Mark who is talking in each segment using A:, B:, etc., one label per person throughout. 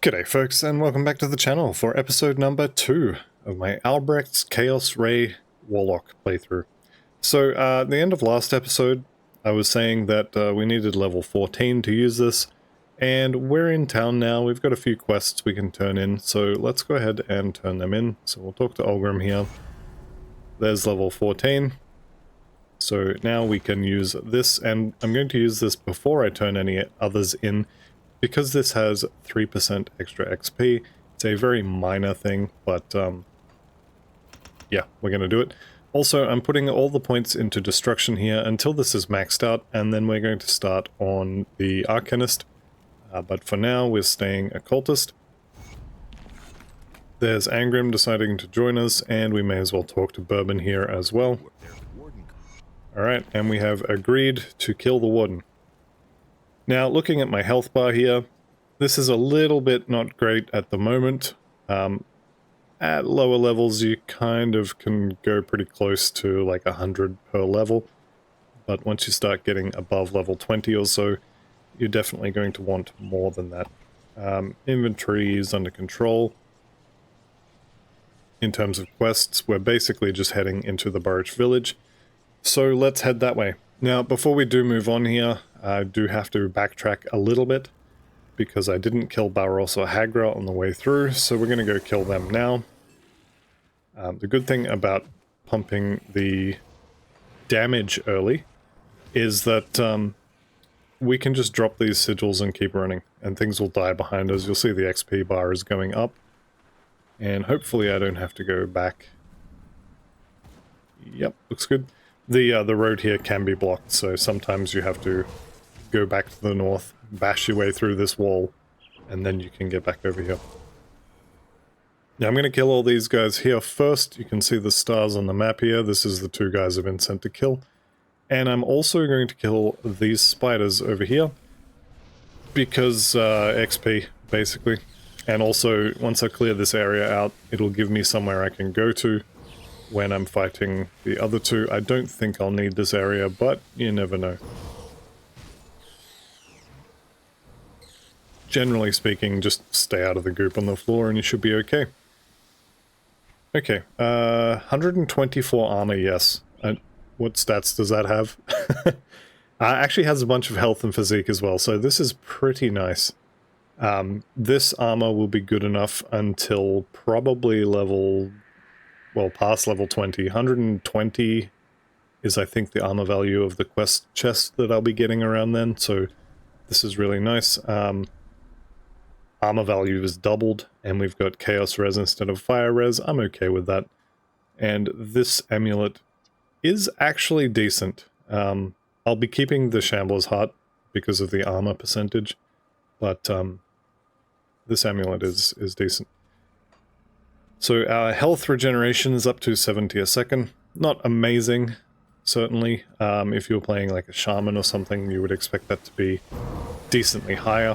A: G'day folks, and welcome back to the channel for episode number 2 of my Albrecht's Chaos Ray Warlock playthrough. So, at the end of last episode, I was saying that we needed level 14 to use this, and we're in town now. We've got a few quests we can turn in, so let's go ahead and turn them in. So we'll talk to Olgrim here. There's level 14. So now we can use this, and I'm going to use this before I turn any others in, because this has 3% extra XP. It's a very minor thing, but yeah, we're going to do it. Also, I'm putting all the points into Destruction here until this is maxed out, and then we're going to start on the Arcanist. But for now, we're staying Occultist. There's Angrim deciding to join us, and we may as well talk to Bourbon here as well. Alright, and we have agreed to kill the Warden. Now, looking at my health bar here, this is a little bit not great at the moment. At lower levels, you kind of can go pretty close to like 100 per level. But once you start getting above level 20 or so, you're definitely going to want more than that. Inventory is under control. In terms of quests, we're basically just heading into the Burridge Village. So let's head that way. Now, before we do move on here, I do have to backtrack a little bit, because I didn't kill Barros or Hagra on the way through, so we're going to go kill them now. The good thing about pumping the damage early is that we can just drop these sigils and keep running, and things will die behind us. You'll see the XP bar is going up, and hopefully I don't have to go back. Yep, looks good. The road here can be blocked, so sometimes you have to go back to the north, bash your way through this wall, and then you can get back over here. Now I'm going to kill all these guys here first. You can see the stars on the map here. This is the 2 guys I've been sent to kill. And I'm also going to kill these spiders over here, because XP, basically. And also, once I clear this area out, it'll give me somewhere I can go to when I'm fighting the other 2. I don't think I'll need this area, but you never know. Generally speaking, just stay out of the goop on the floor and you should be okay. Okay, 124 armor, yes. What stats does that have? Actually has a bunch of health and physique as well, so this is pretty nice. This armor will be good enough until probably level... well, past level 20. 120 is, I think, the armor value of the quest chest that I'll be getting around then, so this is really nice. Armor value is doubled, and we've got Chaos Res instead of Fire Res. I'm okay with that. And this amulet is actually decent. I'll be keeping the Shambler's Heart because of the armor percentage, but this amulet is decent. So our health regeneration is up to 70 a second. Not amazing, certainly. If you were playing like a shaman or something, you would expect that to be decently higher.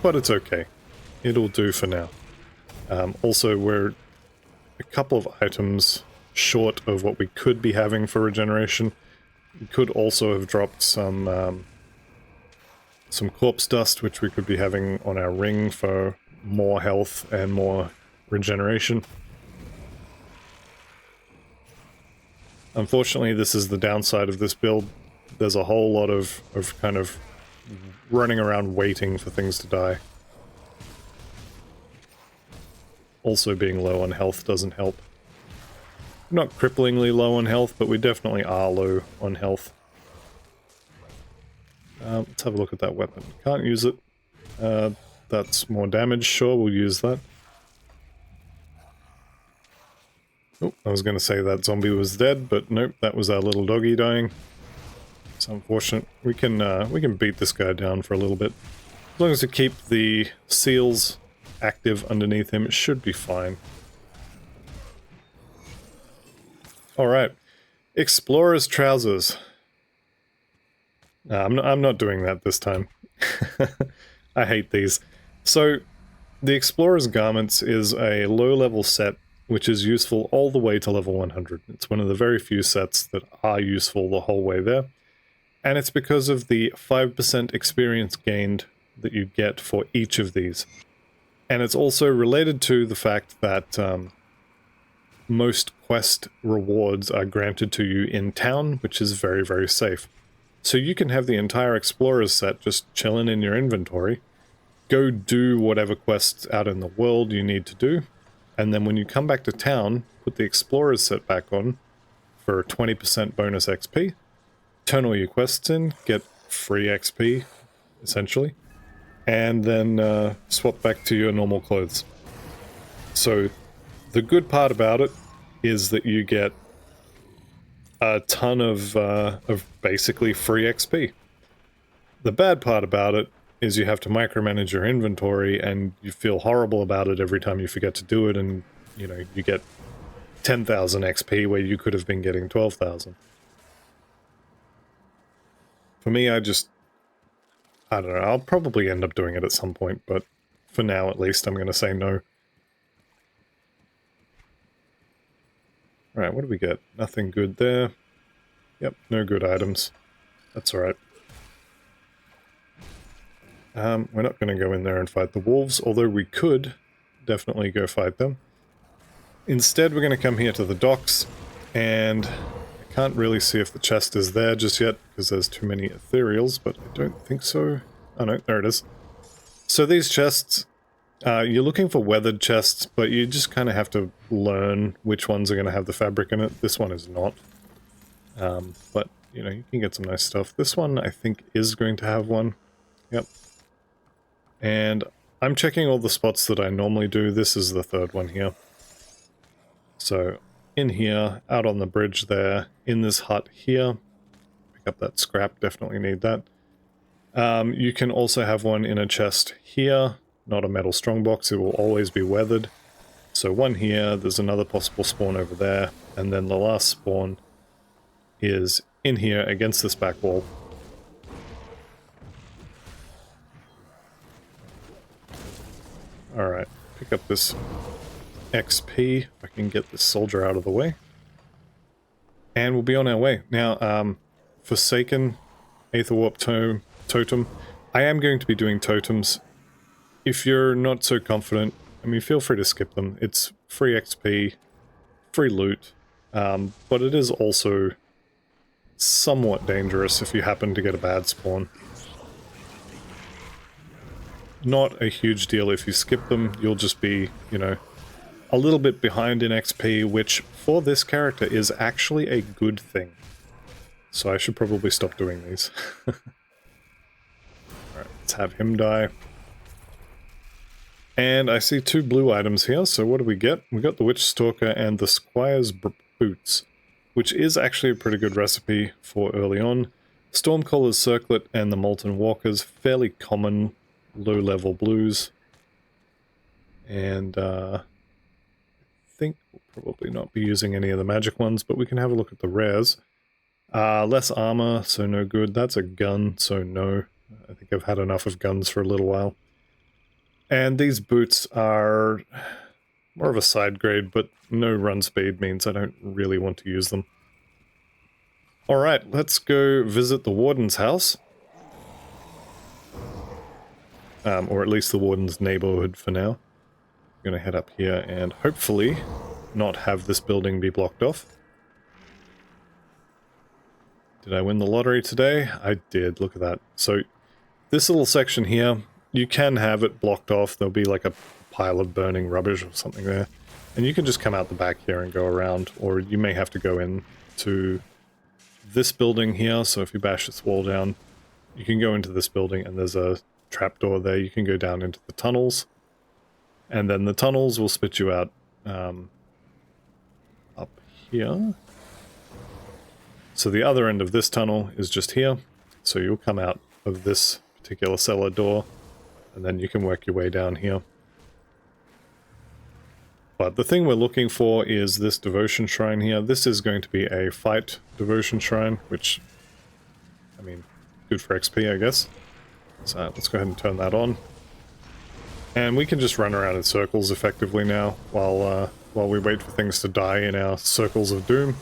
A: But it's okay. It'll do for now. Also, we're a couple of items short of what we could be having for regeneration. We could also have dropped some corpse dust, which we could be having on our ring for more health and more regeneration. Unfortunately, this is the downside of this build. There's a whole lot of kind of running around waiting for things to die. Also, being low on health doesn't help. Not cripplingly low on health, but we definitely are low on health. Let's have a look at that weapon. Can't use it. That's more damage, sure, we'll use that. Oh, I was going to say that zombie was dead, but nope, that was our little doggy dying. It's unfortunate. We can beat this guy down for a little bit. As long as we keep the seals active underneath him, it should be fine. Alright. Explorer's Trousers. No, I'm not doing that this time. I hate these. So, the Explorer's Garments is a low-level set which is useful all the way to level 100. It's one of the very few sets that are useful the whole way there. And it's because of the 5% experience gained that you get for each of these. And it's also related to the fact that most quest rewards are granted to you in town, which is very, very safe. So you can have the entire Explorer's set just chilling in your inventory, go do whatever quests out in the world you need to do, and then when you come back to town, put the Explorer's set back on for 20% bonus XP, turn all your quests in, get free XP, essentially, and then swap back to your normal clothes. So the good part about it is that you get a ton of basically free XP. The bad part about it is you have to micromanage your inventory and you feel horrible about it every time you forget to do it, and you know, you get 10,000 XP where you could have been getting 12,000. For me, I don't know, I'll probably end up doing it at some point, but for now at least I'm going to say no. Alright, what do we get? Nothing good there. Yep, no good items. That's alright. We're not going to go in there and fight the wolves, although we could definitely go fight them. Instead, we're going to come here to the docks, and I can't really see if the chest is there just yet, because there's too many ethereals, but I don't think so. Oh no, there it is. So these chests, you're looking for weathered chests, but you just kind of have to learn which ones are going to have the fabric in it. This one is not. But, you know, you can get some nice stuff. This one, I think, is going to have one. Yep. And I'm checking all the spots that I normally do. This is the third one here. So, in here, out on the bridge there, in this hut here. Pick up that scrap, definitely need that. You can also have one in a chest here. Not a metal strongbox, it will always be weathered. So one here, there's another possible spawn over there, and then the last spawn is in here against this back wall. Alright, pick up this XP, if I can get this soldier out of the way. And we'll be on our way. Now, Forsaken, Aether Warp Totem. I am going to be doing totems. If you're not so confident, I mean, feel free to skip them. It's free XP, free loot, but it is also somewhat dangerous if you happen to get a bad spawn. Not a huge deal if you skip them, you'll just be, you know, a little bit behind in XP, which for this character is actually a good thing. So I should probably stop doing these. Alright, let's have him die. And I see 2 blue items here, so what do we get? We got the Witch Stalker and the Squire's Boots, which is actually a pretty good recipe for early on. Stormcaller's Circlet and the Molten Walkers, fairly common low-level blues. And I think we'll probably not be using any of the magic ones, but we can have a look at the rares. Less armor, so no good. That's a gun, so no. I think I've had enough of guns for a little while. And these boots are more of a side grade, but no run speed means I don't really want to use them. Alright, let's go visit the Warden's house. Or at least the Warden's neighborhood for now. I'm going to head up here and hopefully not have this building be blocked off. Did I win the lottery today? I did, look at that. So this little section here, you can have it blocked off. There'll be like a pile of burning rubbish or something there. And you can just come out the back here and go around, or you may have to go in to this building here. So if you bash this wall down, you can go into this building and there's a trapdoor there. You can go down into the tunnels. And then the tunnels will spit you out up here. So the other end of this tunnel is just here. So you'll come out of this particular cellar door, and then you can work your way down here. But the thing we're looking for is this devotion shrine here. This is going to be a fight devotion shrine, which, I mean, good for XP, I guess. So let's go ahead and turn that on. And we can just run around in circles effectively now, while we wait for things to die in our circles of doom.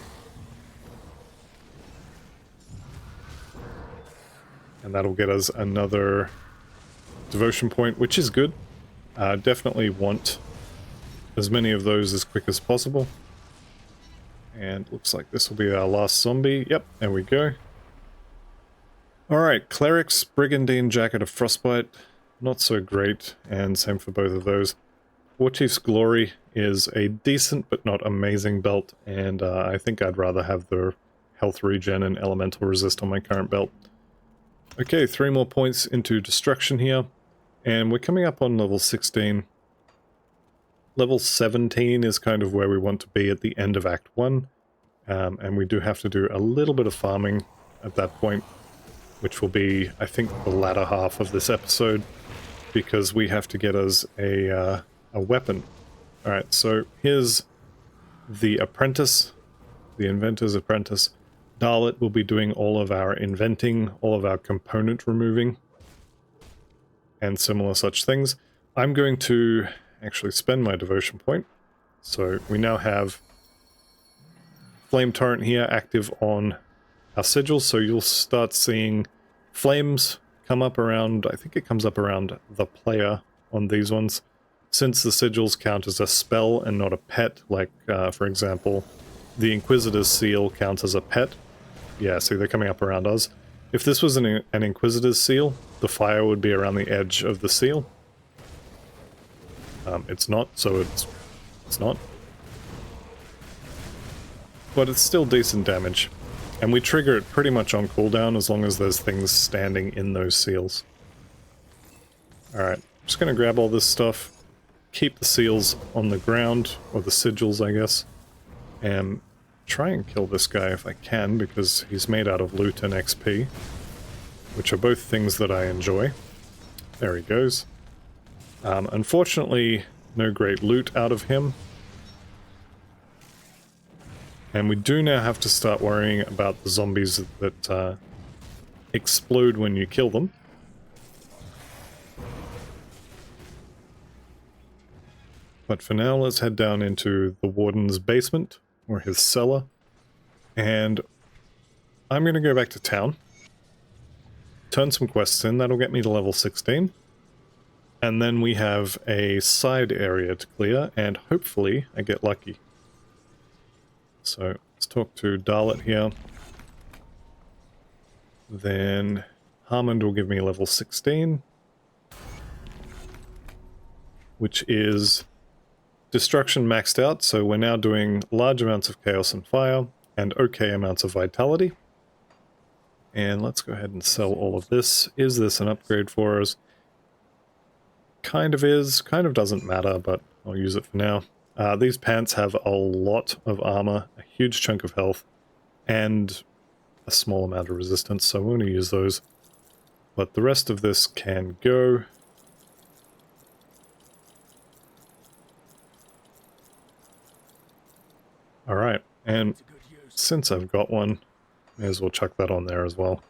A: And that'll get us another devotion point, which is good. Definitely want as many of those as quick as possible. And looks like this will be our last zombie. Yep, there we go. Alright, Cleric's Brigandine Jacket of Frostbite. Not so great, and same for both of those. Warchief's Glory is a decent but not amazing belt, and I think I'd rather have the health regen and elemental resist on my current belt. Okay, 3 more points into destruction here, and we're coming up on level 16. Level 17 is kind of where we want to be at the end of Act 1, and we do have to do a little bit of farming at that point, which will be, I think, the latter half of this episode, because we have to get us a weapon. Alright, so here's the Apprentice, the Inventor's Apprentice. Dalit will be doing all of our inventing, all of our component removing, and similar such things. I'm going to actually spend my devotion point. So we now have Flame Torrent here active on our sigils, so you'll start seeing flames come up around, I think it comes up around the player on these ones. Since the sigils count as a spell and not a pet, like for example, the Inquisitor's Seal counts as a pet. Yeah, see, they're coming up around us. If this was an Inquisitor's Seal, the fire would be around the edge of the seal. It's not, so it's not. But it's still decent damage. And we trigger it pretty much on cooldown as long as there's things standing in those seals. Alright, I'm just going to grab all this stuff, keep the seals on the ground, or the sigils I guess, and try and kill this guy if I can, because he's made out of loot and XP, which are both things that I enjoy. There he goes. Unfortunately, no great loot out of him. And we do now have to start worrying about the zombies that explode when you kill them. But for now, let's head down into the Warden's basement, or his cellar. And I'm going to go back to town. Turn some quests in, that'll get me to level 16. And then we have a side area to clear, and hopefully I get lucky. So let's talk to Dalit here. Then Harmond will give me level 16, which is destruction maxed out, so we're now doing large amounts of chaos and fire, and okay amounts of vitality. And let's go ahead and sell all of this. Is this an upgrade for us? Kind of is, kind of doesn't matter, but I'll use it for now. These pants have a lot of armor, a huge chunk of health, and a small amount of resistance, so I'm going to use those. But the rest of this can go. Alright, and since I've got one, may as well chuck that on there as well.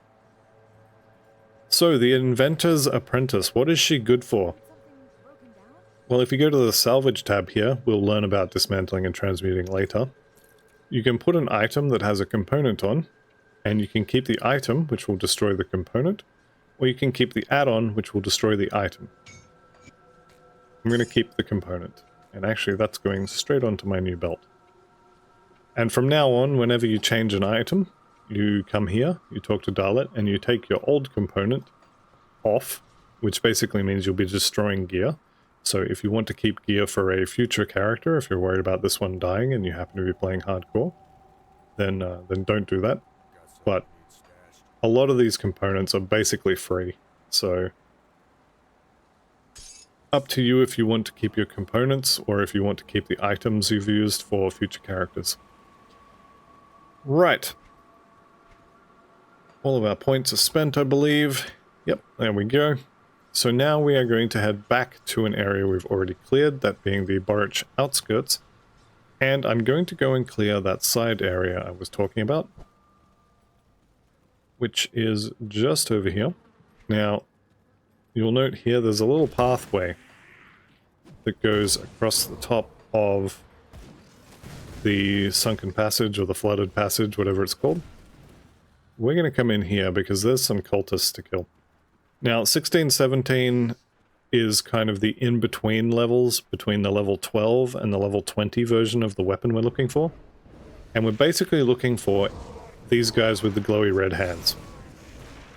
A: So, the Inventor's Apprentice, what is she good for? Well, if you go to the Salvage tab here, we'll learn about dismantling and transmuting later. You can put an item that has a component on, and you can keep the item, which will destroy the component, or you can keep the add-on, which will destroy the item. I'm going to keep the component, and actually that's going straight onto my new belt. And from now on, whenever you change an item, you come here, you talk to Dalit, and you take your old component off, which basically means you'll be destroying gear. So if you want to keep gear for a future character, if you're worried about this one dying and you happen to be playing hardcore, then don't do that. But a lot of these components are basically free, so up to you if you want to keep your components or if you want to keep the items you've used for future characters. Right. All of our points are spent, I believe. Yep, there we go. So now we are going to head back to an area we've already cleared, that being the Borich outskirts. And I'm going to go and clear that side area I was talking about, which is just over here. Now, you'll note here there's a little pathway that goes across the top of the sunken passage or the flooded passage, whatever it's called. We're going to come in here because there's some cultists to kill. Now, 16, 17, is kind of the in-between levels between the level 12 and the level 20 version of the weapon we're looking for. And we're basically looking for these guys with the glowy red hands.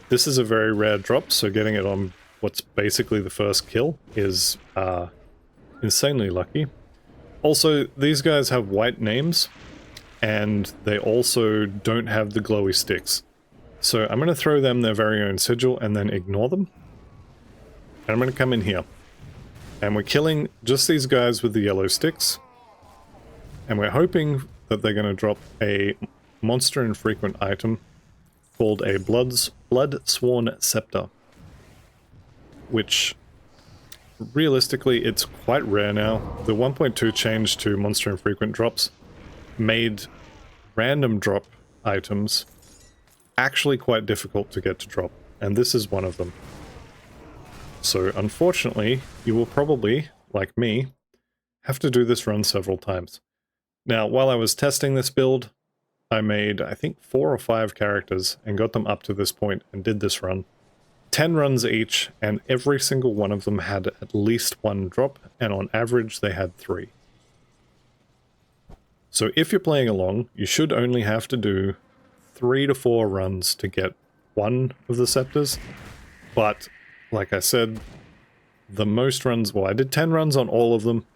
A: This is a very rare drop, so getting it on what's basically the first kill is insanely lucky. Also, these guys have white names, and they also don't have the glowy sticks. So I'm going to throw them their very own sigil and then ignore them. And I'm going to come in here. And we're killing just these guys with the yellow sticks. And we're hoping that they're going to drop a monster infrequent item called a Bloodsworn Scepter. Which, realistically, it's quite rare now. The 1.2 change to monster infrequent drops made random drop items actually quite difficult to get to drop, and this is one of them. So unfortunately, you will probably, like me, have to do this run several times. Now, while I was testing this build, I made, I think, 4 or 5 characters and got them up to this point and did this run. 10 runs each, and every single one of them had at least 1 drop, and on average they had 3. So if you're playing along, you should only have to do 3 to 4 runs to get 1 of the scepters, but like I said, the most runs, well, I did 10 runs on all of them,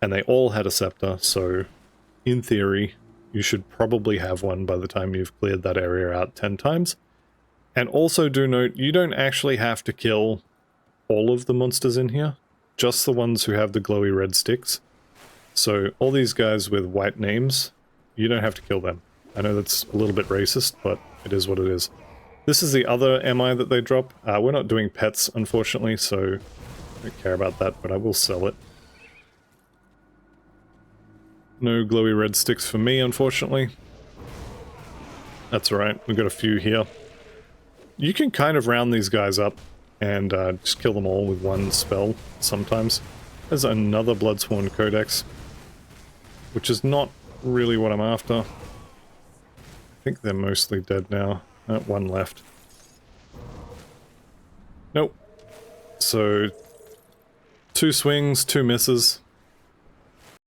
A: and they all had a scepter, so in theory, you should probably have one by the time you've cleared that area out 10 times. And also do note, you don't actually have to kill all of the monsters in here, just the ones who have the glowy red sticks. So all these guys with white names, you don't have to kill them. I know that's a little bit racist, but it is what it is. This is the other MI that they drop. We're not doing pets, unfortunately, so I don't care about that, but I will sell it. No glowy red sticks for me, unfortunately. That's alright, we've got a few here. You can kind of round these guys up and just kill them all with one spell sometimes. There's another Bloodsworn Codex, which is not really what I'm after. I think they're mostly dead now. One left. Nope. So, 2 swings, 2 misses.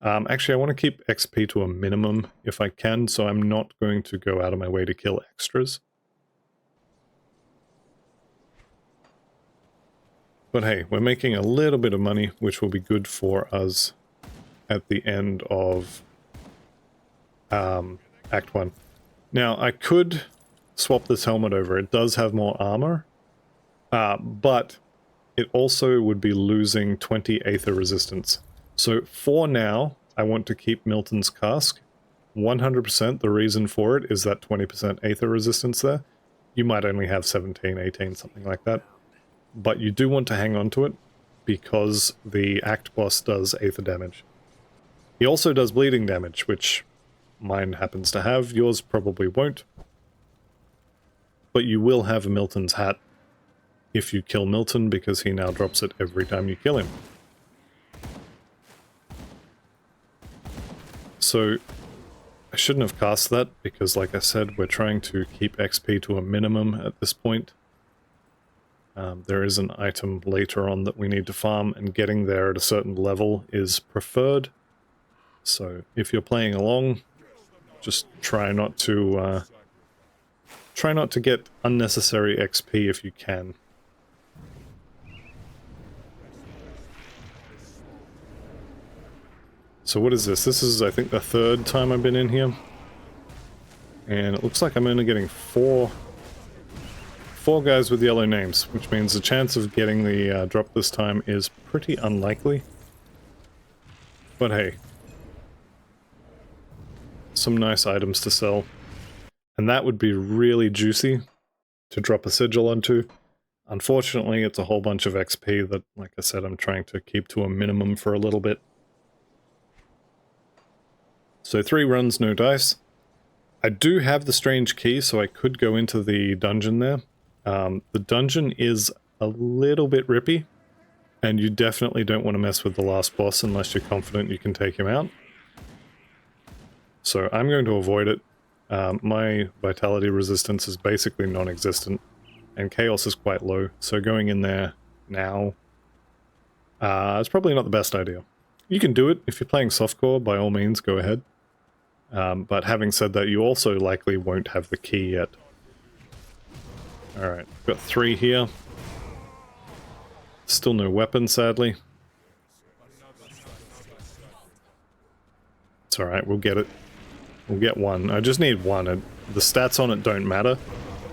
A: Actually, I want to keep XP to a minimum if I can, so I'm not going to go out of my way to kill extras. But hey, we're making a little bit of money, which will be good for us at the end of Act 1. Now, I could swap this helmet over. It does have more armor, but it also would be losing 20 Aether resistance. So for now, I want to keep Milton's Cask. 100%, the reason for it is that 20% Aether resistance there. You might only have 17, 18, something like that. But you do want to hang on to it, because the Act boss does Aether damage. He also does bleeding damage, which mine happens to have, yours probably won't. But you will have a Milton's Hat if you kill Milton, because he now drops it every time you kill him. So, I shouldn't have cast that, because like I said, we're trying to keep XP to a minimum at this point. There is an item later on that we need to farm, and getting there at a certain level is preferred. So if you're playing along, just try not to get unnecessary XP if you can. So what is this? This is, I think, the 3rd time I've been in here. And it looks like I'm only getting 4 guys with yellow names, which means the chance of getting the drop this time is pretty unlikely. But hey, some nice items to sell. And that would be really juicy to drop a sigil onto. Unfortunately, it's a whole bunch of XP that, like I said, I'm trying to keep to a minimum for a little bit. So 3 runs, no dice. I do have the strange key, so I could go into the dungeon there. The dungeon is a little bit rippy, and you definitely don't want to mess with the last boss unless you're confident you can take him out. So I'm going to avoid it. My vitality resistance is basically non-existent, and chaos is quite low, so going in there now It's probably not the best idea. You can do it if you're playing softcore, by all means, go ahead. But having said that, you also likely won't have the key yet. Alright, got 3 here. Still no weapon, sadly. It's alright, we'll get it. We'll get 1. I just need 1. The stats on it don't matter.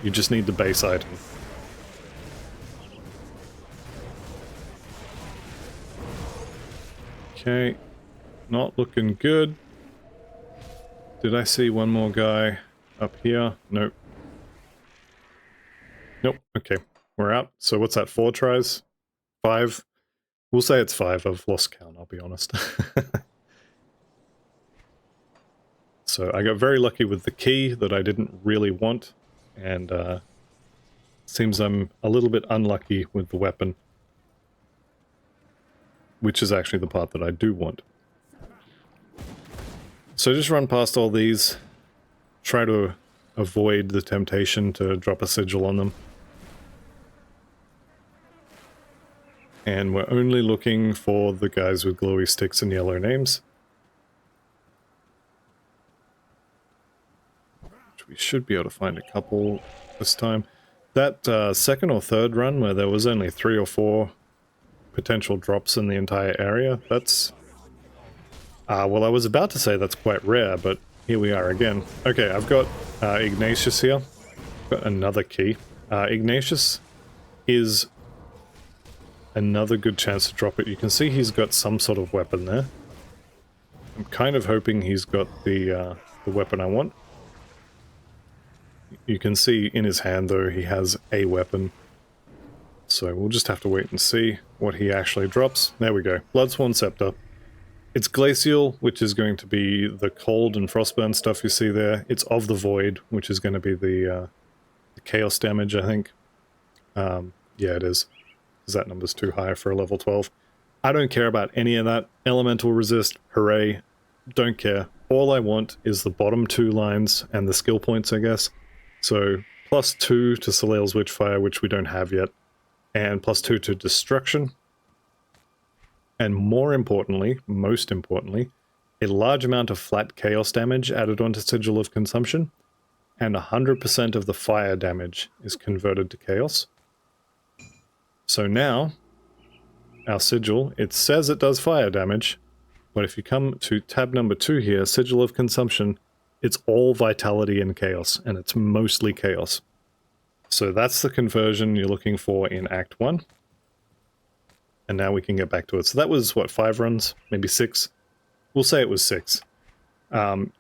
A: You just need the base item. Okay. Not looking good. Did I see one more guy up here? Nope. Nope. Okay. We're out. So what's that? 4 tries? 5? We'll say it's 5. I've lost count, I'll be honest. So I got very lucky with the key that I didn't really want, and seems I'm a little bit unlucky with the weapon, which is actually the part that I do want. So just run past all these, try to avoid the temptation to drop a sigil on them. And we're only looking for the guys with glowy sticks and yellow names. We should be able to find a couple this time. That second or third run where there was only 3 or 4 potential drops in the entire area, that's... well, I was about to say that's quite rare, but here we are again. Okay, I've got Ignatius here. Got another key. Ignatius is another good chance to drop it. You can see he's got some sort of weapon there. I'm kind of hoping he's got the weapon I want. You can see in his hand, though, he has a weapon. So we'll just have to wait and see what he actually drops. There we go. Bloodsworn Sceptre. It's glacial, which is going to be the cold and frostburn stuff you see there. It's of the void, which is going to be the chaos damage, I think. Yeah, it is. Because that number's too high for a level 12. I don't care about any of that. Elemental resist, hooray. Don't care. All I want is the bottom 2 lines and the skill points, I guess. So, +2 to Soleil's Witchfire, which we don't have yet, and +2 to Destruction. And more importantly, most importantly, a large amount of flat chaos damage added onto Sigil of Consumption, and 100% of the fire damage is converted to chaos. So now, our Sigil, it says it does fire damage, but if you come to tab number 2 here, Sigil of Consumption, it's all vitality and chaos, and it's mostly chaos. So that's the conversion you're looking for in Act 1. And now we can get back to it. So that was, what, 5 runs? Maybe 6? We'll say it was 6.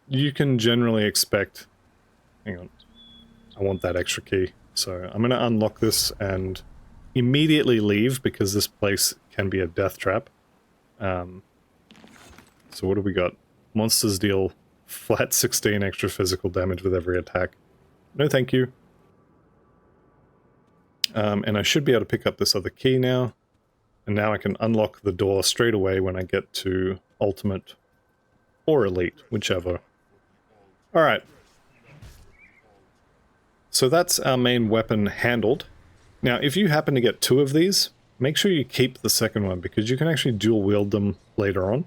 A: You can generally expect... Hang on. I want that extra key. So I'm going to unlock this and immediately leave, because this place can be a death trap. So what do we got? Monsters deal... flat 16 extra physical damage with every attack. No thank you. And I should be able to pick up this other key now. And now I can unlock the door straight away when I get to Ultimate or Elite, whichever. Alright. So that's our main weapon handled. Now, if you happen to get 2 of these, make sure you keep the second one, because you can actually dual wield them later on.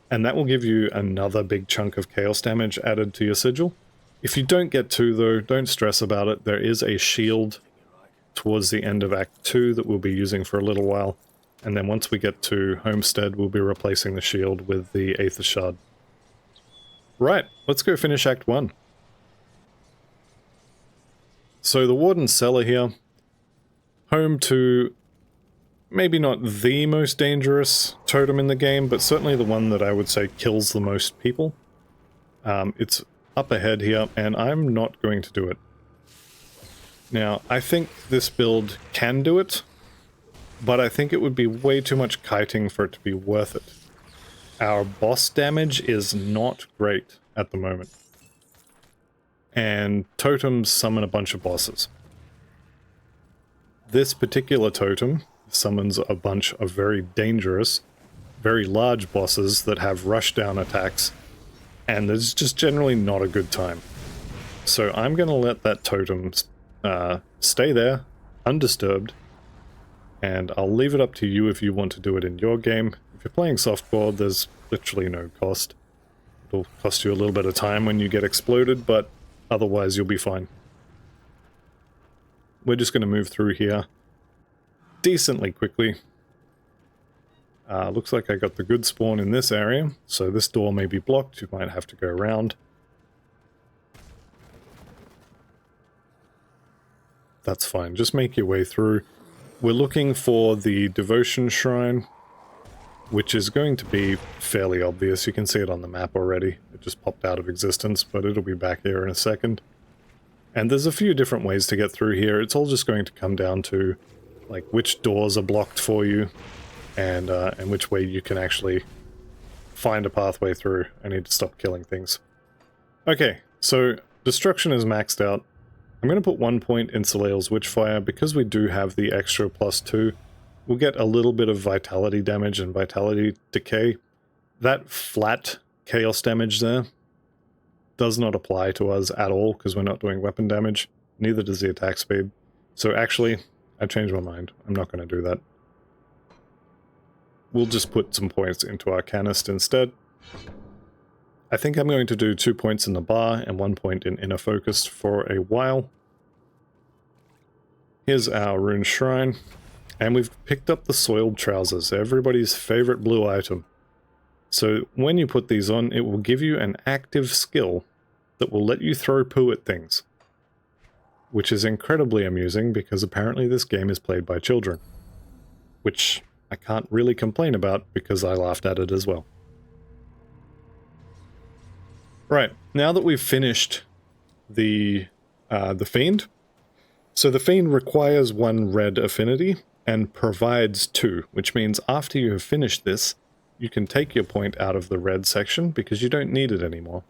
A: And that will give you another big chunk of chaos damage added to your sigil. If you don't get 2 though, don't stress about it. There is a shield towards the end of Act 2 that we'll be using for a little while. And then once we get to Homestead, we'll be replacing the shield with the Aether Shard. Right, let's go finish Act 1. So the Warden's Cellar here. Home to... maybe not the most dangerous totem in the game, but certainly the one that I would say kills the most people. It's up ahead here, and I'm not going to do it. Now, I think this build can do it, but I think it would be way too much kiting for it to be worth it. Our boss damage is not great at the moment. And totems summon a bunch of bosses. This particular totem summons a bunch of very dangerous, very large bosses that have rushdown attacks, and it's just generally not a good time. So I'm going to let that totem stay there, undisturbed, And I'll leave it up to you if you want to do it in your game. If you're playing softboard, there's literally no cost. It'll cost you a little bit of time when you get exploded, but otherwise you'll be fine. We're just going to move through here decently quickly. Looks like I got the good spawn in this area, so this door may be blocked. You might have to go around. That's fine, just make your way through. We're looking for the Devotion Shrine, which is going to be fairly obvious. You can see it on the map already. It just popped out of existence, but it'll be back here in a second. And there's a few different ways to get through here. It's all just going to come down to like which doors are blocked for you, and which way you can actually find a pathway through. I need to stop killing things. Okay, so destruction is maxed out. I'm going to put 1 point in Soleil's Witchfire because we do have the extra +2. We'll get a little bit of vitality damage and vitality decay. That flat chaos damage there does not apply to us at all because we're not doing weapon damage. Neither does the attack speed. So actually, I changed my mind. I'm not going to do that. We'll just put some points into Arcanist instead. I think I'm going to do 2 points in the bar and 1 point in Inner Focus for a while. Here's our Rune Shrine. And we've picked up the Soiled Trousers, everybody's favorite blue item. So when you put these on, it will give you an active skill that will let you throw poo at things. Which is incredibly amusing because apparently this game is played by children. Which I can't really complain about because I laughed at it as well. Right, now that we've finished the Fiend. So the Fiend requires 1 red affinity and provides 2, which means after you have finished this, you can take your point out of the red section because you don't need it anymore.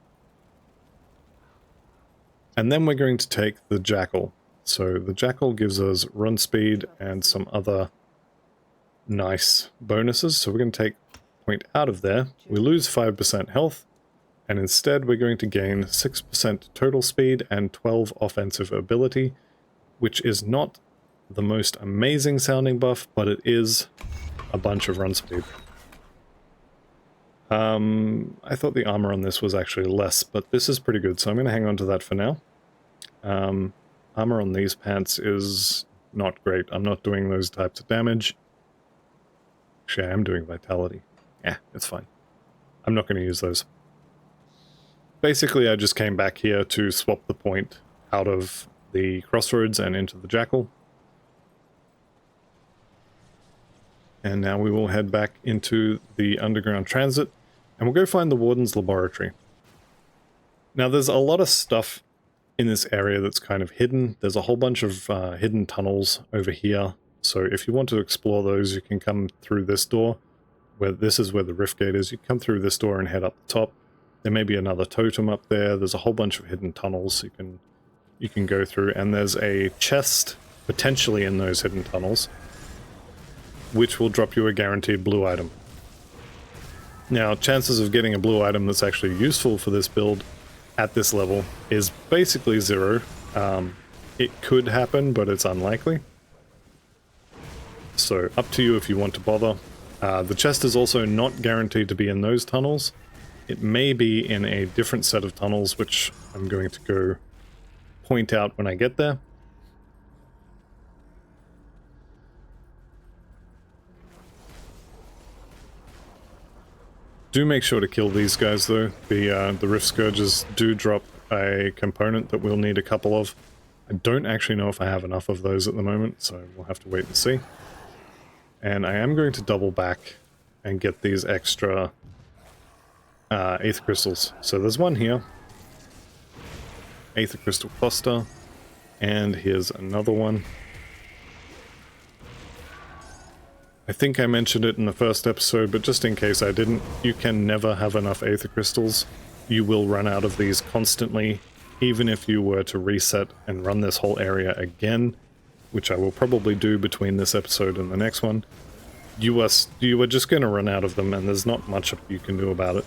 A: And then we're going to take the Jackal. So the Jackal gives us run speed and some other nice bonuses. So we're going to take point out of there. We lose 5% health, and instead we're going to gain 6% total speed and 12 offensive ability, which is not the most amazing sounding buff, but it is a bunch of run speed. I thought the armor on this was actually less, but this is pretty good, so I'm going to hang on to that for now. Armor on these pants is not great. I'm not doing those types of damage. Actually, I am doing vitality. Yeah, it's fine. I'm not going to use those. Basically, I just came back here to swap the point out of the Crossroads and into the Jackal. And now we will head back into the underground transit, and we'll go find the Warden's Laboratory. Now, there's a lot of stuff in this area that's kind of hidden. There's a whole bunch of hidden tunnels over here. So if you want to explore those, you can come through this door, where this is where the rift gate is. You can come through this door and head up the top. There may be another totem up there. There's a whole bunch of hidden tunnels you can go through, and there's a chest potentially in those hidden tunnels, which will drop you a guaranteed blue item. Now, chances of getting a blue item that's actually useful for this build at this level is basically 0. It could happen, but it's unlikely. So, up to you if you want to bother. The chest is also not guaranteed to be in those tunnels. It may be in a different set of tunnels, which I'm going to go point out when I get there. Do make sure to kill these guys though. The Rift Scourges do drop a component that we'll need a couple of. I don't actually know if I have enough of those at the moment, so we'll have to wait and see. And I am going to double back and get these extra Aether Crystals. So there's one here. Aether Crystal Cluster. And here's another one. I think I mentioned it in the first episode, but just in case I didn't, you can never have enough Aether Crystals. You will run out of these constantly, even if you were to reset and run this whole area again, which I will probably do between this episode and the next one. You are just going to run out of them, and there's not much you can do about it.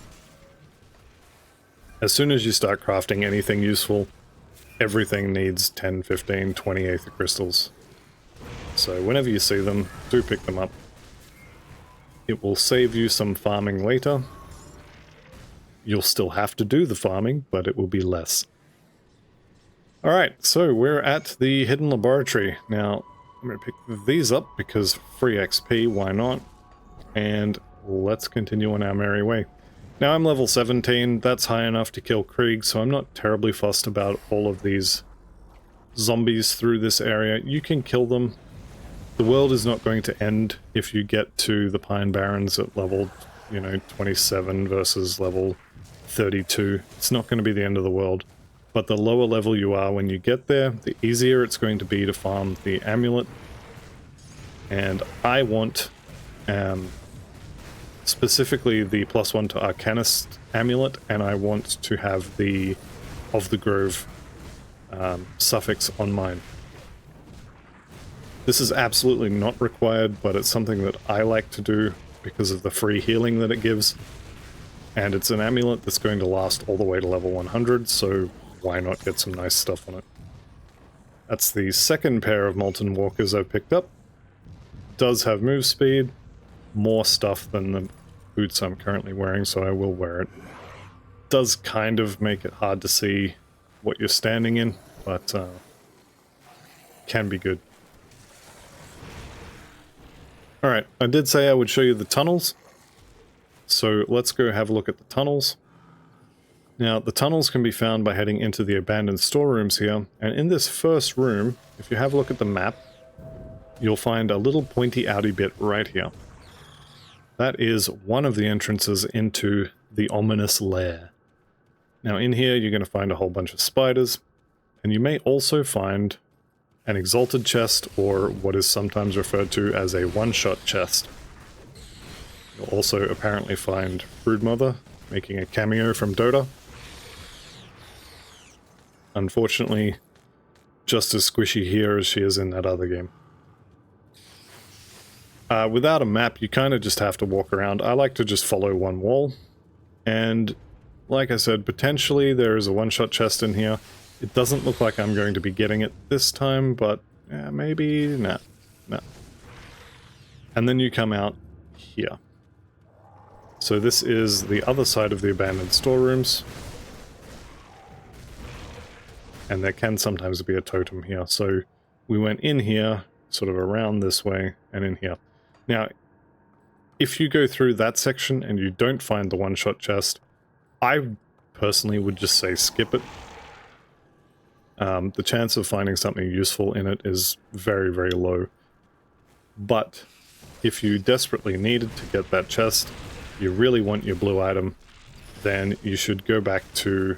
A: As soon as you start crafting anything useful, everything needs 10, 15, 20 Aether Crystals. So whenever you see them, do pick them up. It will save you some farming later. You'll still have to do the farming, but it will be less. Alright, so we're at the hidden laboratory. Now, I'm going to pick these up because free XP, why not? And let's continue on our merry way. Now I'm level 17, that's high enough to kill Krieg, so I'm not terribly fussed about all of these zombies through this area. You can kill them. The world is not going to end if you get to the Pine Barrens at level, 27 versus level 32. It's not going to be the end of the world. But the lower level you are when you get there, the easier it's going to be to farm the amulet. And I want specifically the +1 to Arcanist amulet, and I want to have the Of the Grove suffix on mine. This is absolutely not required, but it's something that I like to do because of the free healing that it gives. And it's an amulet that's going to last all the way to level 100, so why not get some nice stuff on it? That's the second pair of Molten Walkers I've picked up. Does have move speed, more stuff than the boots I'm currently wearing, so I will wear it. Does kind of make it hard to see what you're standing in, but can be good. Alright, I did say I would show you the tunnels, so let's go have a look at the tunnels. Now, the tunnels can be found by heading into the abandoned storerooms here, and in this first room, if you have a look at the map, you'll find a little pointy outy bit right here. That is one of the entrances into the ominous lair. Now in here you're going to find a whole bunch of spiders, and you may also find an exalted chest, or what is sometimes referred to as a one-shot chest. You'll also apparently find Broodmother making a cameo from Dota. Unfortunately, just as squishy here as she is in that other game. Without a map, you kind of just have to walk around. I like to just follow one wall, and like I said, potentially there is a one-shot chest in here. It doesn't look like I'm going to be getting it this time, but maybe, nah. And then you come out here. So this is the other side of the abandoned storerooms. And there can sometimes be a totem here. So we went in here, sort of around this way, and in here. Now, if you go through that section and you don't find the one-shot chest, I personally would just say skip it. The chance of finding something useful in it is very, very low. But if you desperately needed to get that chest, you really want your blue item, then you should go back to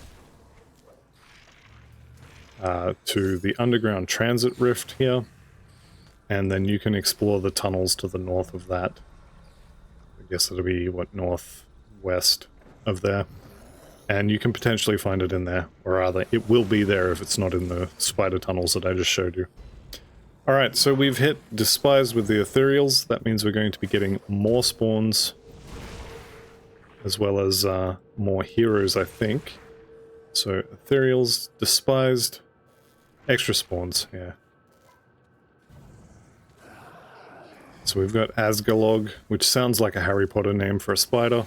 A: the underground transit rift here, and then you can explore the tunnels to the north of that. I guess it'll be, what, northwest of there. And you can potentially find it in there, or rather, it will be there if it's not in the spider tunnels that I just showed you. Alright, so we've hit Despise with the Ethereals. That means we're going to be getting more spawns, as well as more heroes, I think. So, Ethereals, Despised, extra spawns, yeah. So we've got Asgalog, which sounds like a Harry Potter name for a spider,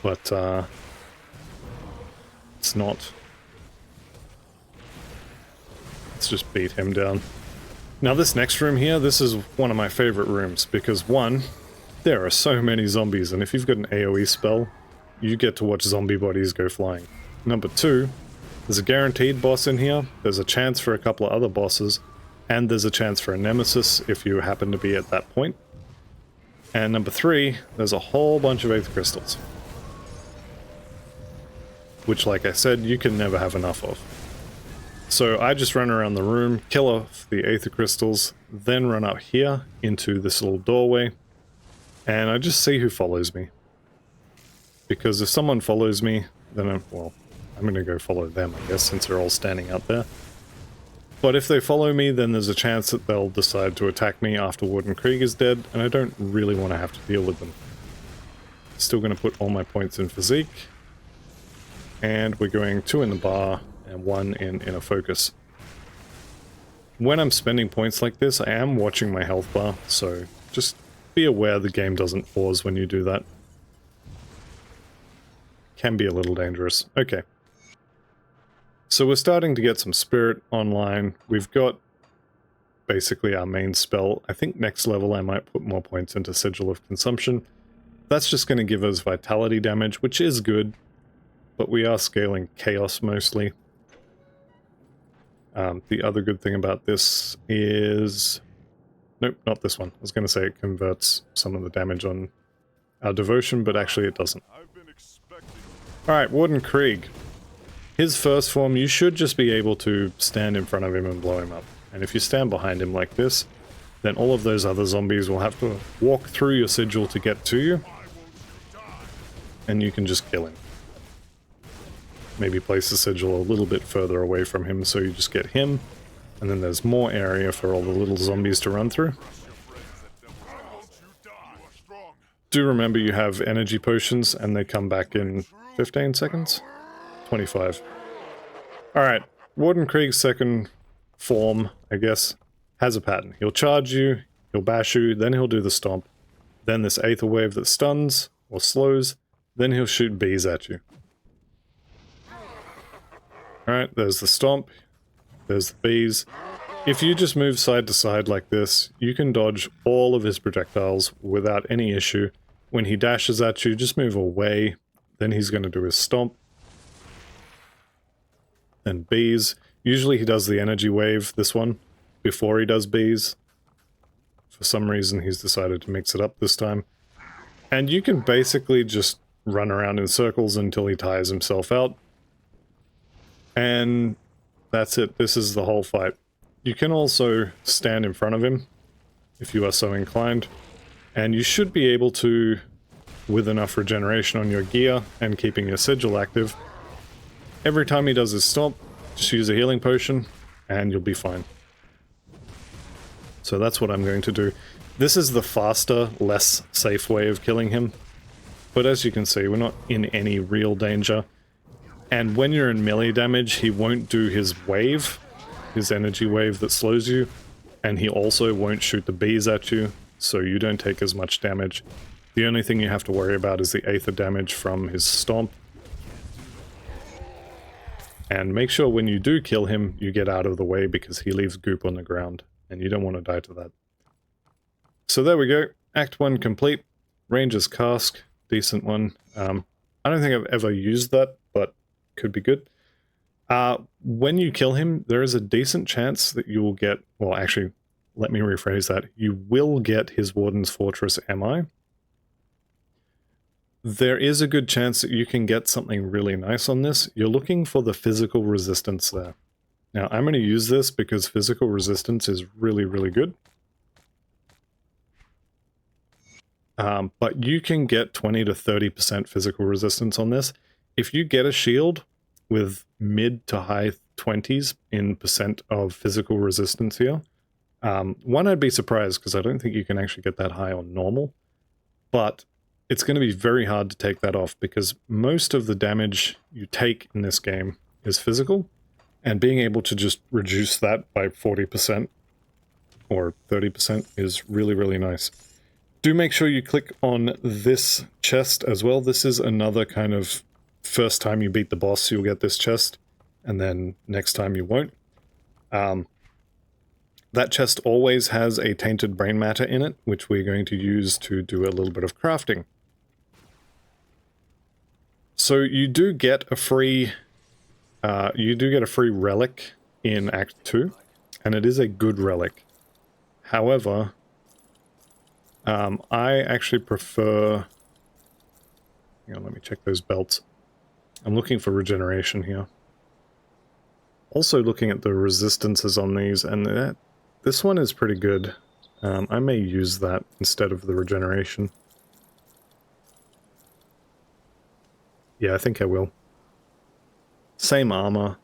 A: but it's not. Let's just beat him down. Now this next room here, this is one of my favorite rooms, because one, there are so many zombies, and if you've got an AoE spell, you get to watch zombie bodies go flying. Number two, there's a guaranteed boss in here, there's a chance for a couple of other bosses, and there's a chance for a nemesis if you happen to be at that point. And number three, there's a whole bunch of Aether Crystals. Which, like I said, you can never have enough of. So I just run around the room, kill off the Aether Crystals, then run up here into this little doorway, and I just see who follows me. Because if someone follows me, then I'm going to go follow them, I guess, since they're all standing out there. But if they follow me, then there's a chance that they'll decide to attack me after Warden Krieg is dead, and I don't really want to have to deal with them. Still going to put all my points in physique. And we're going 2 in the bar and 1 in inner focus. when I'm spending points like this, I am watching my health bar, so just be aware the game doesn't pause when you do that. Can be a little dangerous. Okay. So we're starting to get some spirit online. We've got basically our main spell. I think next level I might put more points into Sigil of Consumption. That's just going to give us vitality damage, which is good, but we are scaling chaos mostly. The other good thing about this is... Nope, not this one. I was going to say it converts some of the damage on our devotion, but actually it doesn't. Alright, Warden Krieg. His first form, you should just be able to stand in front of him and blow him up. And if you stand behind him like this, then all of those other zombies will have to walk through your sigil to get to you. And you can just kill him. Maybe place the sigil a little bit further away from him so you just get him. And then there's more area for all the little zombies to run through. Do remember you have energy potions and they come back in 15 seconds? 25. Alright, Warden Krieg's second form, I guess, has a pattern. He'll charge you, he'll bash you, then he'll do the stomp. Then this Aether Wave that stuns or slows, then he'll shoot bees at you. Alright, there's the stomp, there's the bees. If you just move side to side like this, you can dodge all of his projectiles without any issue. When he dashes at you, just move away, then he's going to do his stomp. Then bees. Usually he does the energy wave, this one, before he does bees. For some reason he's decided to mix it up this time. And you can basically just run around in circles until he tires himself out. And that's it. This is the whole fight. You can also stand in front of him, if you are so inclined. And you should be able to, with enough regeneration on your gear and keeping your sigil active, every time he does his stomp, just use a healing potion, and you'll be fine. So that's what I'm going to do. This is the faster, less safe way of killing him. But as you can see, we're not in any real danger. And when you're in melee damage, he won't do his wave, his energy wave that slows you, and he also won't shoot the bees at you, so you don't take as much damage. The only thing you have to worry about is the Aether damage from his stomp. And make sure when you do kill him, you get out of the way because he leaves goop on the ground, and you don't want to die to that. So there we go, Act 1 complete. Ranger's Cask, decent one. I don't think I've ever used that, but could be good. When you kill him, there is a decent chance that you will get, well actually, let me rephrase that, you will get his Warden's Fortress MI. There is a good chance that you can get something really nice on this. You're looking for the physical resistance there. Now, I'm going to use this because physical resistance is really, really good. But you can get 20 to 30% physical resistance on this. If you get a shield with mid to high 20s in percent of physical resistance here, one, I'd be surprised because I don't think you can actually get that high on normal. But it's going to be very hard to take that off because most of the damage you take in this game is physical, and being able to just reduce that by 40% or 30% is really, really nice. Do make sure you click on this chest as well. This is another kind of first time you beat the boss, you'll get this chest, and then next time you won't. That chest always has a tainted brain matter in it, which we're going to use to do a little bit of crafting. So you do get a free relic in Act 2, and it is a good relic. However, I actually prefer... Hang on, let me check those belts. I'm looking for regeneration here. Also looking at the resistances on these, and this one is pretty good. I may use that instead of the regeneration. Yeah, I think I will. Same armor.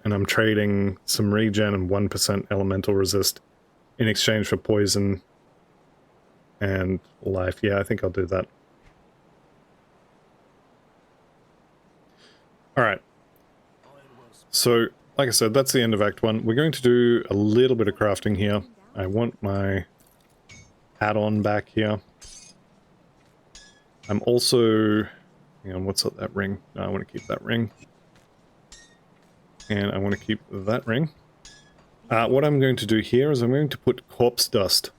A: And I'm trading some regen and 1% elemental resist in exchange for poison and life. Yeah, I think I'll do that. Alright. So, like I said, that's the end of Act 1. We're going to do a little bit of crafting here. I want my add-on back here. I'm also... hang on, what's up that ring? No, I want to keep that ring. And I want to keep that ring. What I'm going to do here is I'm going to put corpse dust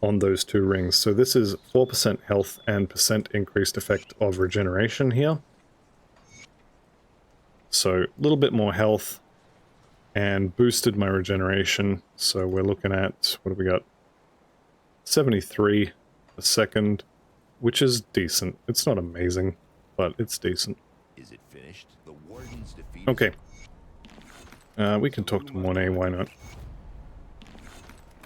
A: on those two rings. So this is 4% health and % increased effect of regeneration here. So a little bit more health and boosted my regeneration. So we're looking at, what have we got? 73 a second, which is decent. It's not amazing, but it's decent.
B: Is it finished? The Wardens defeated.
A: Okay. We can talk to Monet, why not?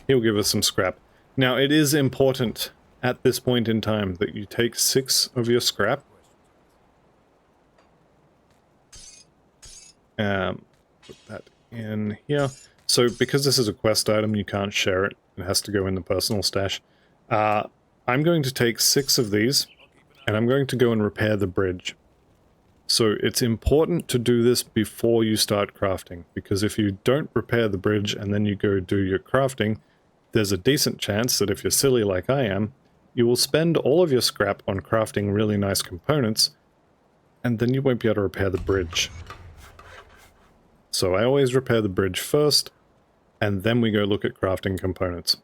A: He'll give us some scrap. Now, it is important at this point in time that you take 6 of your scrap. Put that in here. So, because this is a quest item, you can't share it. It has to go in the personal stash. I'm going to take 6 of these, and I'm going to go and repair the bridge. So it's important to do this before you start crafting, because if you don't repair the bridge and then you go do your crafting, there's a decent chance that if you're silly like I am, you will spend all of your scrap on crafting really nice components, and then you won't be able to repair the bridge. So I always repair the bridge first, and then we go look at crafting components.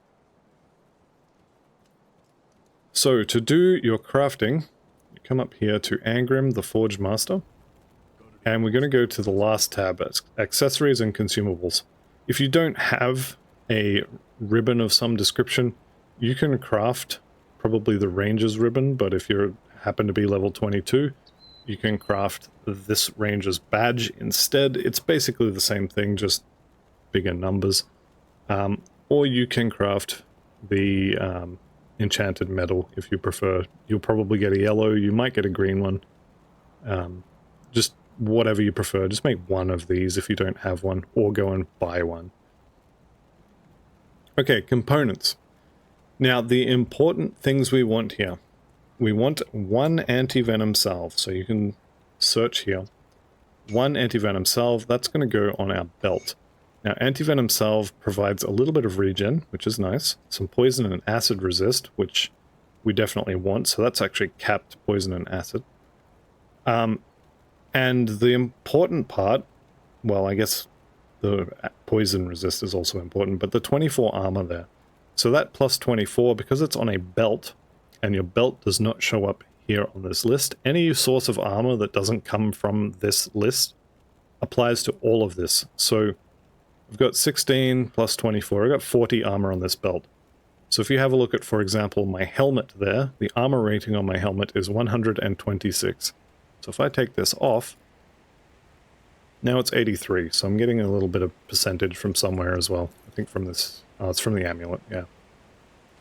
A: So to do your crafting, you come up here to Angrim, the Forge Master, and we're going to go to the last tab, Accessories and Consumables. If you don't have a ribbon of some description, you can craft probably the Ranger's ribbon, but if you happen to be level 22, you can craft this Ranger's badge instead. It's basically the same thing, just bigger numbers. Or you can craft the enchanted metal if you prefer. You'll probably get a yellow, you might get a green one. Just whatever you prefer. Just make one of these if you don't have one, or go and buy one. Okay, components. Now, the important things we want here. We want 1 anti-venom salve, so you can search here. 1 anti-venom salve, that's going to go on our belt. Now, anti-venom salve provides a little bit of regen, which is nice. Some poison and acid resist, which we definitely want, so that's actually capped poison and acid. And the important part, well, I guess the poison resist is also important, but the 24 armor there. So that plus 24, because it's on a belt, and your belt does not show up here on this list, any source of armor that doesn't come from this list applies to all of this. So I've got 16 plus 24, I've got 40 armor on this belt. So if you have a look at, for example, my helmet there, the armor rating on my helmet is 126. So if I take this off, now it's 83, so I'm getting a little bit of percentage from somewhere as well. I think from this, oh, it's from the amulet, yeah.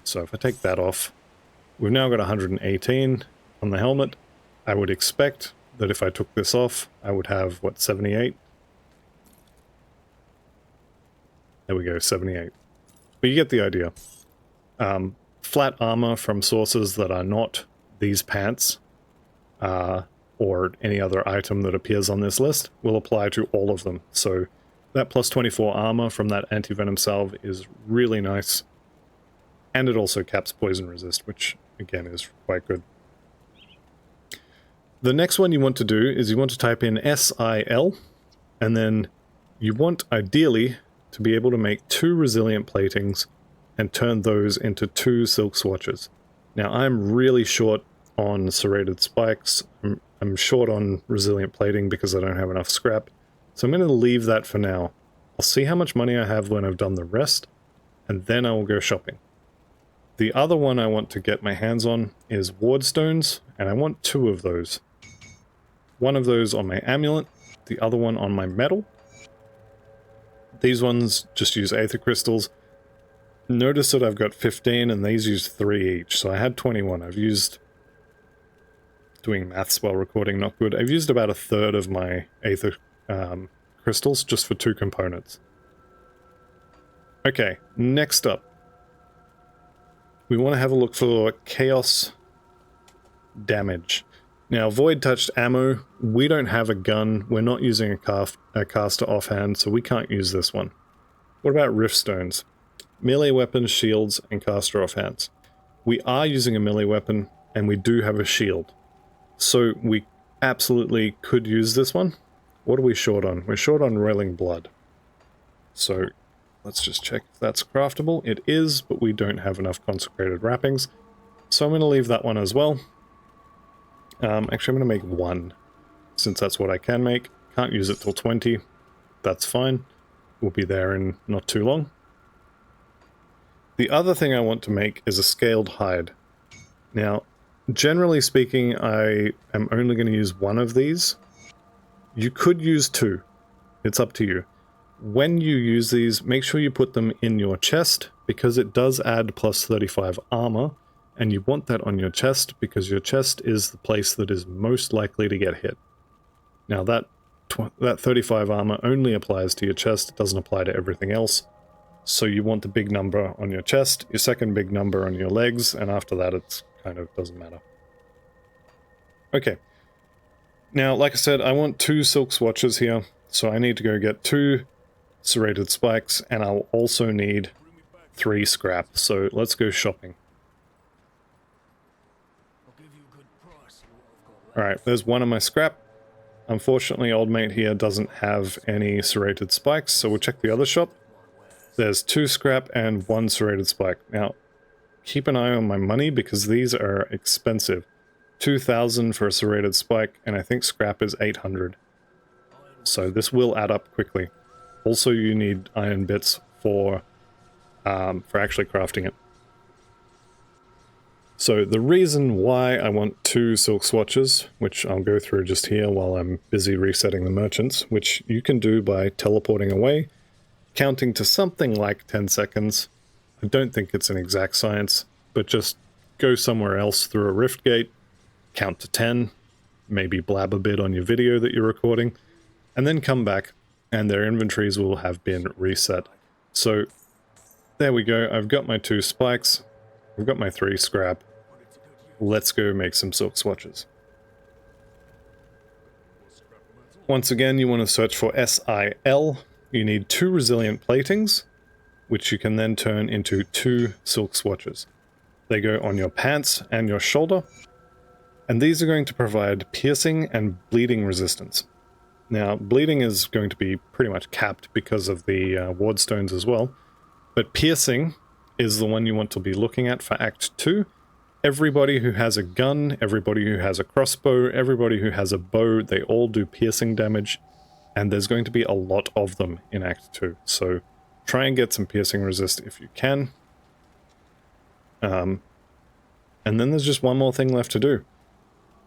A: So if I take that off, we've now got 118 on the helmet. I would expect that if I took this off, I would have, what, 78? There we go, 78. But you get the idea. Flat armor from sources that are not these pants, or any other item that appears on this list, will apply to all of them. So that plus 24 armor from that anti-venom salve is really nice. And it also caps poison resist, which again is quite good. The next one you want to do is you want to type in SIL, and then you want ideally to be able to make 2 resilient platings and turn those into 2 silk swatches. Now I'm really short on serrated spikes. I'm short on resilient plating because I don't have enough scrap. So I'm going to leave that for now. I'll see how much money I have when I've done the rest, and then I will go shopping. The other one I want to get my hands on is ward stones, and I want 2 of those. One of those on my amulet, the other one on my metal. These ones just use Aether Crystals. Notice that I've got 15 and these use 3 each, so I had 21. I've used, doing maths while recording, not good. I've used about 1/3 of my Aether Crystals just for 2 components. Okay, next up. We want to have a look for chaos damage. Now, void-touched ammo, we don't have a gun, we're not using a caster offhand, so we can't use this one. What about rift stones? Melee weapons, shields, and caster offhands. We are using a melee weapon, and we do have a shield. So we absolutely could use this one. What are we short on? We're short on Roiling Blood. So let's just check if that's craftable. It is, but we don't have enough consecrated wrappings. So I'm going to leave that one as well. Actually, I'm going to make one, since that's what I can make. Can't use it till 20. That's fine. We'll be there in not too long. The other thing I want to make is a scaled hide. Now, generally speaking, I am only going to use one of these. You could use two. It's up to you. When you use these, make sure you put them in your chest, because it does add plus 35 armor. And you want that on your chest because your chest is the place that is most likely to get hit. Now that 35 armor only applies to your chest, it doesn't apply to everything else. So you want the big number on your chest, your second big number on your legs, and after that it kind of doesn't matter. Okay. Now, like I said, I want 2 silk swatches here, so I need to go get 2 serrated spikes, and I'll also need 3 scrap, so let's go shopping. Alright, there's one of my scrap. Unfortunately, old mate here doesn't have any serrated spikes, so we'll check the other shop. There's 2 scrap and 1 serrated spike. Now, keep an eye on my money because these are expensive. 2,000 for a serrated spike, and I think scrap is 800. So this will add up quickly. Also, you need iron bits for actually crafting it. So the reason why I want 2 silk swatches, which I'll go through just here while I'm busy resetting the merchants, which you can do by teleporting away, counting to something like 10 seconds. I don't think it's an exact science, but just go somewhere else through a rift gate, count to 10, maybe blab a bit on your video that you're recording, and then come back, and their inventories will have been reset. So there we go, I've got my 2 spikes. I've got my 3 scrap. Let's go make some silk swatches. Once again, you want to search for SIL. You need 2 resilient platings, which you can then turn into 2 silk swatches. They go on your pants and your shoulder, and these are going to provide piercing and bleeding resistance. Now, bleeding is going to be pretty much capped because of the ward stones as well, but piercing is the one you want to be looking at for Act 2. Everybody who has a gun, everybody who has a crossbow, everybody who has a bow, they all do piercing damage, and there's going to be a lot of them in Act 2. So try and get some piercing resist if you can. And then there's just one more thing left to do.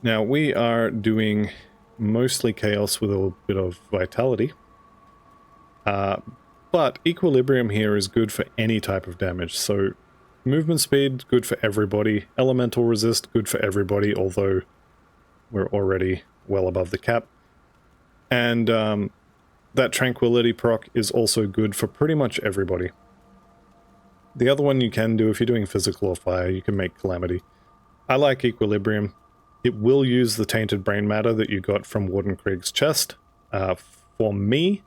A: Now, we are doing mostly chaos with a little bit of vitality. But equilibrium here is good for any type of damage, so movement speed, good for everybody. Elemental resist, good for everybody, although we're already well above the cap. And that tranquility proc is also good for pretty much everybody. The other one you can do, if you're doing physical or fire, you can make calamity. I like equilibrium. It will use the tainted brain matter that you got from Warden Krieg's chest. For me,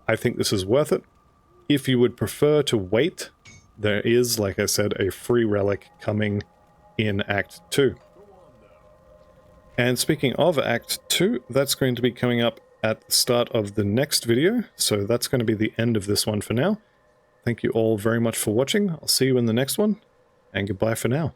A: I think this is worth it. If you would prefer to wait, there is, like I said, a free relic coming in Act 2. And speaking of Act 2, that's going to be coming up at the start of the next video, so that's going to be the end of this one for now. Thank you all very much for watching. I'll see you in the next one, and goodbye for now.